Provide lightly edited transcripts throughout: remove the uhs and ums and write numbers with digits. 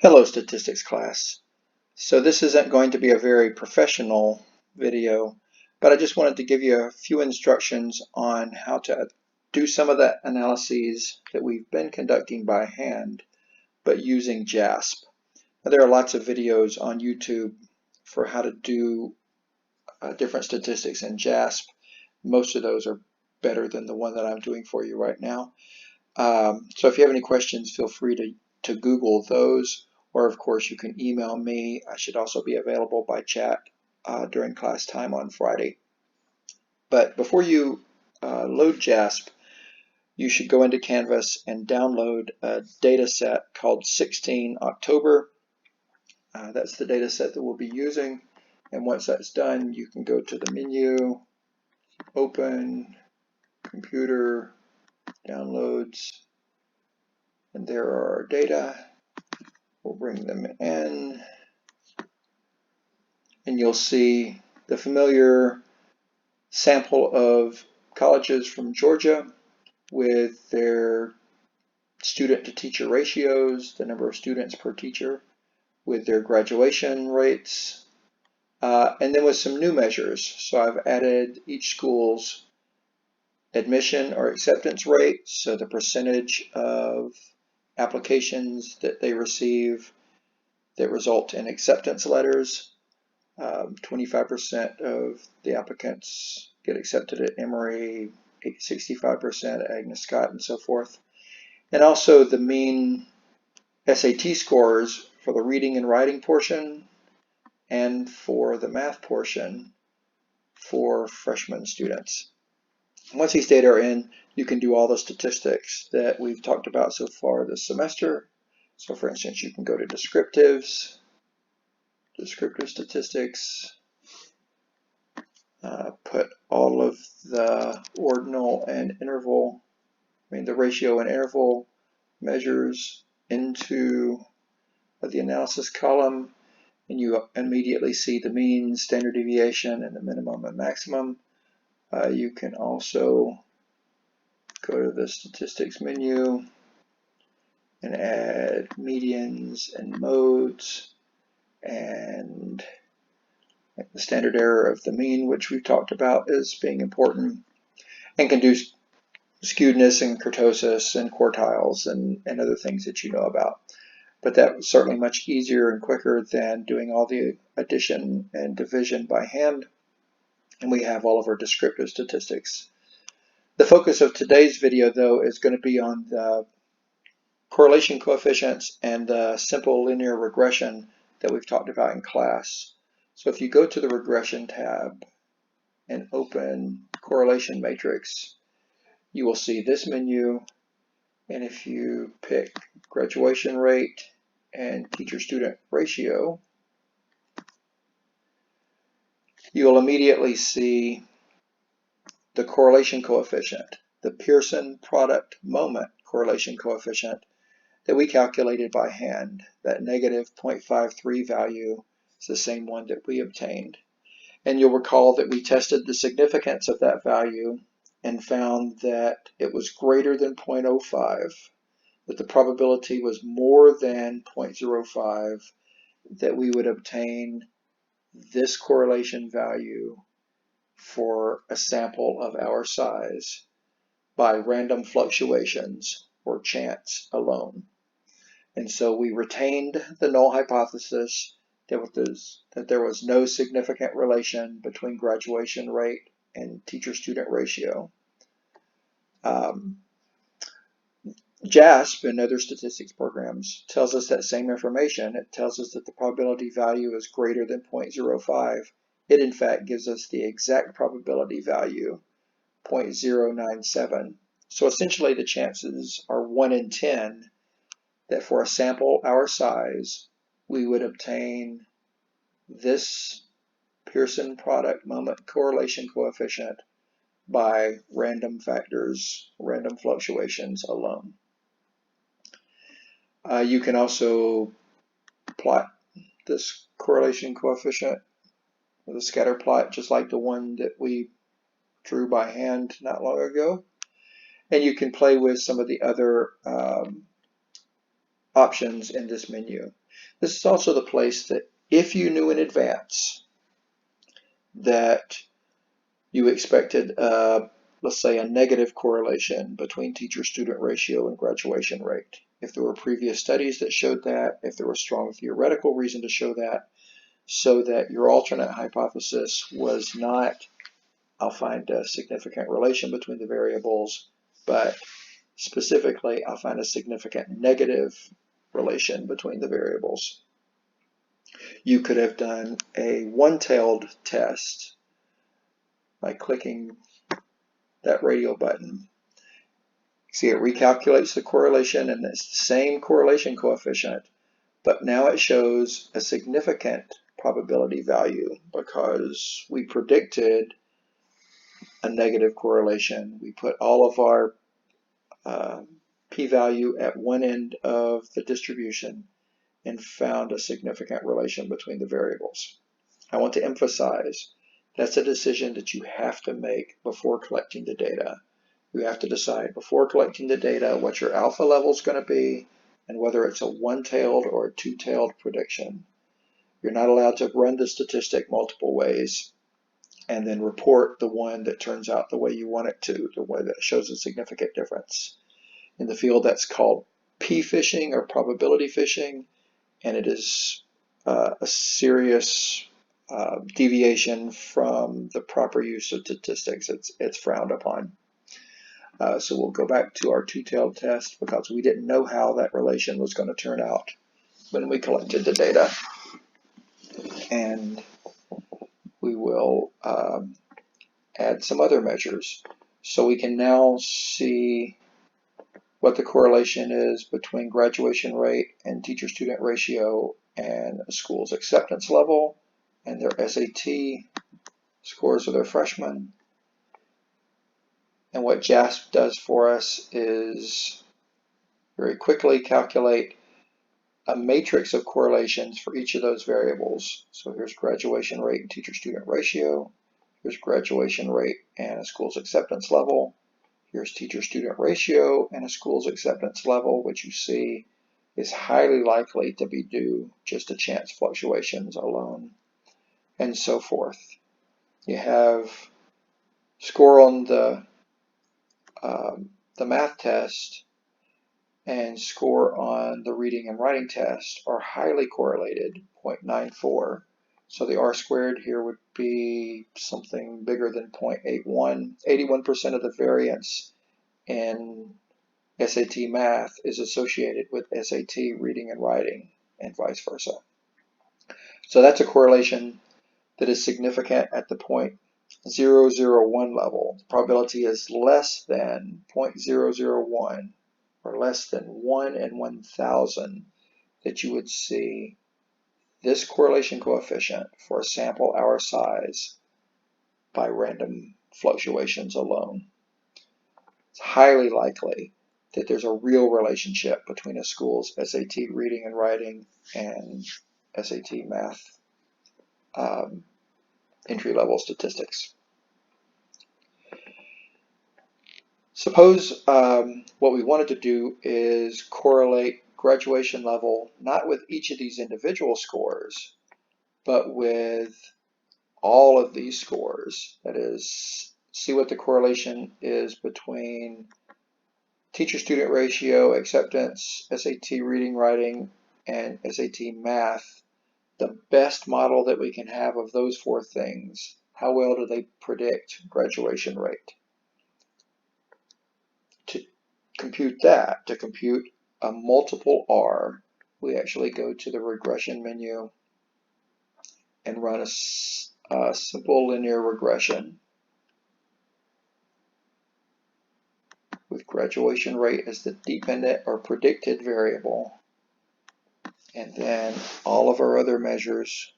Hello statistics class. So this isn't going to be a very professional video, but I just wanted to give you a few instructions on how to do some of the analyses that we've been conducting by hand, but using JASP. Now, there are lots of videos on YouTube for how to do different statistics in JASP. Most of those are better than the one that I'm doing for you right now. So if you have any questions, feel free to Google those, or of course you can email me. I should also be available by chat during class time on Friday. But before you load JASP, you should go into Canvas and download a data set called 16 October. That's the data set that we'll be using. And once that's done, you can go to the menu, open, computer, downloads, and there are our data. We'll bring them in, and you'll see the familiar sample of colleges from Georgia with their student to teacher ratios, the number of students per teacher, with their graduation rates, and then with some new measures. So I've added each school's admission or acceptance rate, so the percentage of applications that they receive that result in acceptance letters. 25% of the applicants get accepted at Emory, 65% at Agnes Scott, and so forth. And also the mean SAT scores for the reading and writing portion and for the math portion for freshman students. Once these data are in, you can do all the statistics that we've talked about so far this semester. So for instance, you can go to descriptive statistics, put all of the ordinal and interval, the ratio and interval measures into the analysis column, and you immediately see the mean, standard deviation, and the minimum and maximum. You can also go to the statistics menu and add medians and modes and the standard error of the mean, which we've talked about as being important, and can do skewedness and kurtosis and quartiles and other things that you know about. But that was certainly much easier and quicker than doing all the addition and division by hand. And we have all of our descriptive statistics. The focus of today's video, though, is going to be on the correlation coefficients and the simple linear regression that we've talked about in class. So if you go to the regression tab and open correlation matrix, you will see this menu, and if you pick graduation rate and teacher-student ratio, you'll immediately see the correlation coefficient, the Pearson product moment correlation coefficient that we calculated by hand. That negative 0.53 value is the same one that we obtained. And you'll recall that we tested the significance of that value and found that it was greater than 0.05, that the probability was more than 0.05 that we would obtain this correlation value for a sample of our size by random fluctuations or chance alone. And so we retained the null hypothesis that there was no significant relation between graduation rate and teacher-student ratio. JASP and other statistics programs tells us that same information. It tells us that the probability value is greater than 0.05. It in fact gives us the exact probability value, 0.097. So essentially the chances are 1 in 10 that for a sample our size, we would obtain this Pearson product moment correlation coefficient by random factors, random fluctuations alone. You can also plot this correlation coefficient with a scatter plot, just like the one that we drew by hand not long ago. And you can play with some of the other options in this menu. This is also the place that if you knew in advance that you expected, let's say, a negative correlation between teacher-student ratio and graduation rate, if there were previous studies that showed that, if there was strong theoretical reason to show that, so that your alternate hypothesis was not, I'll find a significant relation between the variables, but specifically, I'll find a significant negative relation between the variables. You could have done a one-tailed test by clicking that radio button. See, it recalculates the correlation, and it's the same correlation coefficient, but now it shows a significant probability value because we predicted a negative correlation. We put all of our p-value at one end of the distribution and found a significant relation between the variables. I want to emphasize that's a decision that you have to make before collecting the data. You have to decide before collecting the data what your alpha level is going to be and whether it's a one-tailed or a two-tailed prediction. You're not allowed to run the statistic multiple ways and then report the one that turns out the way you want it to, the way that shows a significant difference. In the field, that's called p-fishing or probability fishing, and it is a serious deviation from the proper use of statistics. It's frowned upon. So we'll go back to our two-tailed test because we didn't know how that relation was going to turn out when we collected the data. And we will add some other measures. So we can now see what the correlation is between graduation rate and teacher-student ratio and a school's acceptance level and their SAT scores of their freshmen. And what JASP does for us is very quickly calculate a matrix of correlations for each of those variables. So here's graduation rate and teacher-student ratio. Here's graduation rate and a school's acceptance level. Here's teacher-student ratio and a school's acceptance level, which you see is highly likely to be due just to chance fluctuations alone, and so forth. You have score on the math test and score on the reading and writing test are highly correlated, 0.94. So the R-squared here would be something bigger than 0.81. 81% of the variance in SAT math is associated with SAT reading and writing, and vice versa. So that's a correlation that is significant at the 0.001 level. The probability is less than 0.001 or less than 1 in 1,000 that you would see this correlation coefficient for a sample our size by random fluctuations alone. It's highly likely that there's a real relationship between a school's SAT reading and writing and SAT math entry-level statistics. Suppose what we wanted to do is correlate graduation level not with each of these individual scores, but with all of these scores. That is, see what the correlation is between teacher-student ratio, acceptance, SAT reading, writing, and SAT math. The best model that we can have of those four things, how well do they predict graduation rate? To compute that, to compute a multiple R, we actually go to the regression menu and run a simple linear regression with graduation rate as the dependent or predicted variable, and then all of our other measures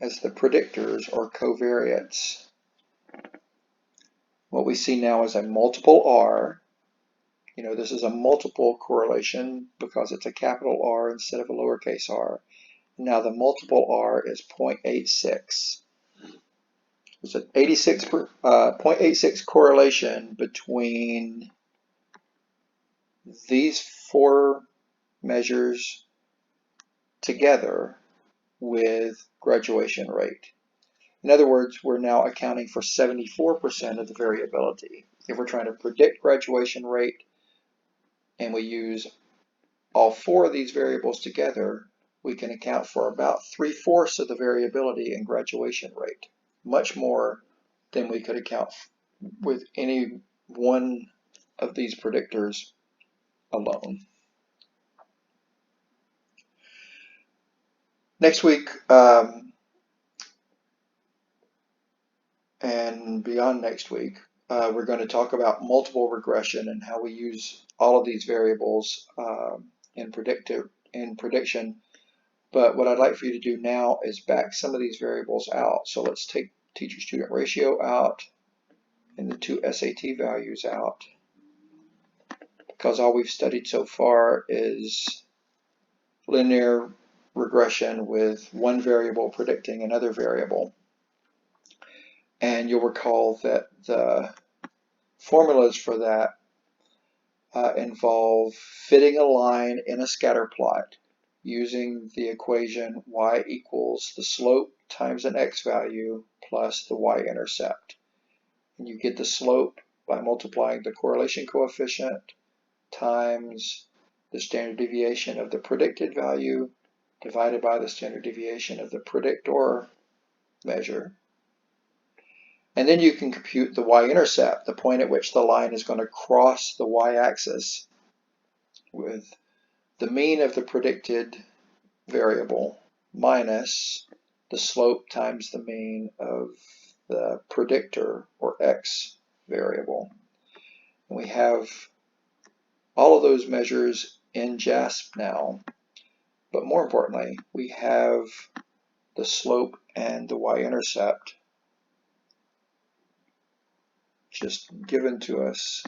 as the predictors or covariates. What we see now is a multiple R. You know, this is a multiple correlation because it's a capital R instead of a lowercase r. Now the multiple R is 0.86. There's an 0.86 correlation between these four measures together with graduation rate. In other words, we're now accounting for 74% of the variability. If we're trying to predict graduation rate and we use all four of these variables together, we can account for about 3/4 of the variability in graduation rate, much more than we could account with any one of these predictors alone. Next week, and beyond next week, we're going to talk about multiple regression and how we use all of these variables in prediction. But what I'd like for you to do now is back some of these variables out. So let's take teacher-student ratio out and the two SAT values out, because all we've studied so far is linear regression with one variable predicting another variable. And you'll recall that the formulas for that involve fitting a line in a scatter plot using the equation y equals the slope times an x value plus the y-intercept. And you get the slope by multiplying the correlation coefficient times the standard deviation of the predicted value divided by the standard deviation of the predictor measure. And then you can compute the y-intercept, the point at which the line is going to cross the y-axis, with the mean of the predicted variable minus the slope times the mean of the predictor or x variable. And we have all of those measures in JASP now, but more importantly, we have the slope and the y-intercept just given to us